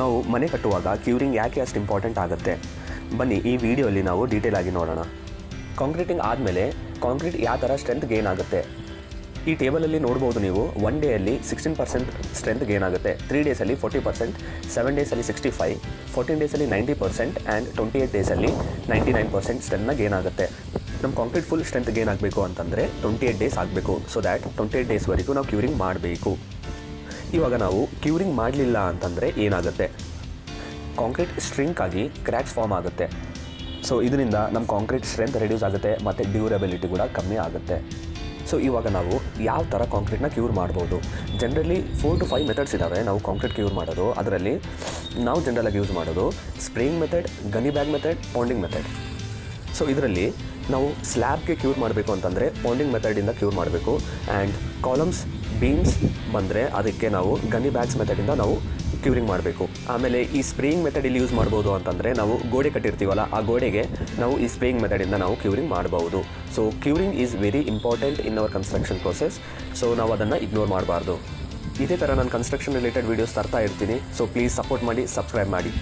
ನಾವು ಮನೆ ಕಟ್ಟುವಾಗ ಕ್ಯೂರಿಂಗ್ ಯಾಕೆ ಅಷ್ಟು ಇಂಪಾರ್ಟೆಂಟ್ ಆಗುತ್ತೆ ಬನ್ನಿ ಈ ವಿಡಿಯೋಲಿ ನಾವು ಡೀಟೇಲ್ ಆಗಿ ನೋಡೋಣ. ಕಾಂಕ್ರೀಟಿಂಗ್ ಆದಮೇಲೆ ಕಾಂಕ್ರೀಟ್ ಯಾವ ಥರ ಸ್ಟ್ರೆಂತ್ ಗೇನ್ ಆಗುತ್ತೆ ಈ ಟೇಬಲಲ್ಲಿ ನೋಡ್ಬೋದು ನೀವು. 1 ಡೇಯಲ್ಲಿ 16% ಸ್ಟ್ರೆಂತ್ ಗೇನ್ ಆಗುತ್ತೆ, 3 ಡೇಸಲ್ಲಿ 40%, 7 ಡೇಸಲ್ಲಿ 65, 14 ಡೇಸಲ್ಲಿ 90% ಆ್ಯಂಡ್ 28 ಡೇಸಲ್ಲಿ 99% ಸ್ಟ್ರೆಂತ್ನ ಗೇನ್ ಆಗುತ್ತೆ. ನಮ್ಮ ಕಾಂಕ್ರೀಟ್ ಫುಲ್ ಸ್ಟ್ರೆಂತ್ ಗೇನ್ ಆಗಬೇಕು ಅಂತಂದರೆ 28 ಡೇಸ್ ಆಗಬೇಕು. ಸೊ ದ್ಯಾಟ್ 28 ಡೇಸ್ವರೆಗೂ ನಾವು ಕ್ಯೂರಿಂಗ್ ಮಾಡಬೇಕು. ಇವಾಗ ನಾವು ಕ್ಯೂರಿಂಗ್ ಮಾಡಲಿಲ್ಲ ಅಂತಂದರೆ ಏನಾಗುತ್ತೆ, ಕಾಂಕ್ರೀಟ್ ಸ್ಟ್ರಿಂಕ್ ಆಗಿ ಕ್ರ್ಯಾಕ್ಸ್ ಫಾರ್ಮ್ ಆಗುತ್ತೆ. ಸೊ ಇದರಿಂದ ನಮ್ಮ ಕಾಂಕ್ರೀಟ್ ಸ್ಟ್ರೆಂತ್ ರೆಡ್ಯೂಸ್ ಆಗುತ್ತೆ ಮತ್ತು ಡ್ಯೂರಬಿಲಿಟಿ ಕೂಡ ಕಮ್ಮಿ ಆಗುತ್ತೆ. ಸೊ ಇವಾಗ ನಾವು ಯಾವ ಥರ ಕಾಂಕ್ರೀಟ್ನ ಕ್ಯೂರ್ ಮಾಡ್ಬೋದು? ಜನರಲಿ 4 to 5 ಮೆಥಡ್ಸ್ ಇದ್ದಾವೆ ನಾವು ಕಾಂಕ್ರೀಟ್ ಕ್ಯೂರ್ ಮಾಡೋದು. ಅದರಲ್ಲಿ ನಾವು ಜನರಲಾಗಿ ಯೂಸ್ ಮಾಡೋದು spraying method, gunny bag method, ponding method. So ಇದರಲ್ಲಿ ನಾವು ಸ್ಲ್ಯಾಬ್ಗೆ ಕ್ಯೂರ್ ಮಾಡಬೇಕು ಅಂತಂದರೆ ಪೌಂಡಿಂಗ್ ಮೆಥಡಿಂದ ಕ್ಯೂರ್ ಮಾಡಬೇಕು. ಆ್ಯಂಡ್ ಕಾಲಮ್ಸ್, ಬೀಮ್ಸ್ ಬಂದರೆ ಅದಕ್ಕೆ ನಾವು ಗನಿ ಬ್ಯಾಗ್ಸ್ ಮೆಥಡಿಂದ ನಾವು ಕ್ಯೂರಿಂಗ್ ಮಾಡಬೇಕು. ಆಮೇಲೆ ಈ ಸ್ಪ್ರೇಯಿಂಗ್ ಮೆಥಡ್ ಇಲ್ಲಿ ಯೂಸ್ ಮಾಡ್ಬೋದು ಅಂತಂದರೆ ನಾವು ಗೋಡೆ ಕಟ್ಟಿರ್ತೀವಲ್ಲ, ಆ ಗೋಡೆಗೆ ನಾವು ಈ ಸ್ಪ್ರೇಯಿಂಗ್ ಮೆಥಡಿಂದ ನಾವು ಕ್ಯೂರಿಂಗ್ ಮಾಡಬಹುದು. So curing is very important in our construction process. So ನಾವು ಅದನ್ನು ಇಗ್ನೋರ್ ಮಾಡಬಾರ್ದು. ಇದೇ ಥರ ನಾನು ಕನ್ಸ್ಟ್ರಕ್ಷನ್ ರಿಲೇಟೆಡ್ ವೀಡಿಯೋಸ್ ತರ್ತಾ ಇರ್ತೀನಿ. ಸೊ ಪ್ಲೀಸ್ ಸಪೋರ್ಟ್ ಮಾಡಿ, ಸಬ್ಸ್ಕ್ರೈಬ್ ಮಾಡಿ.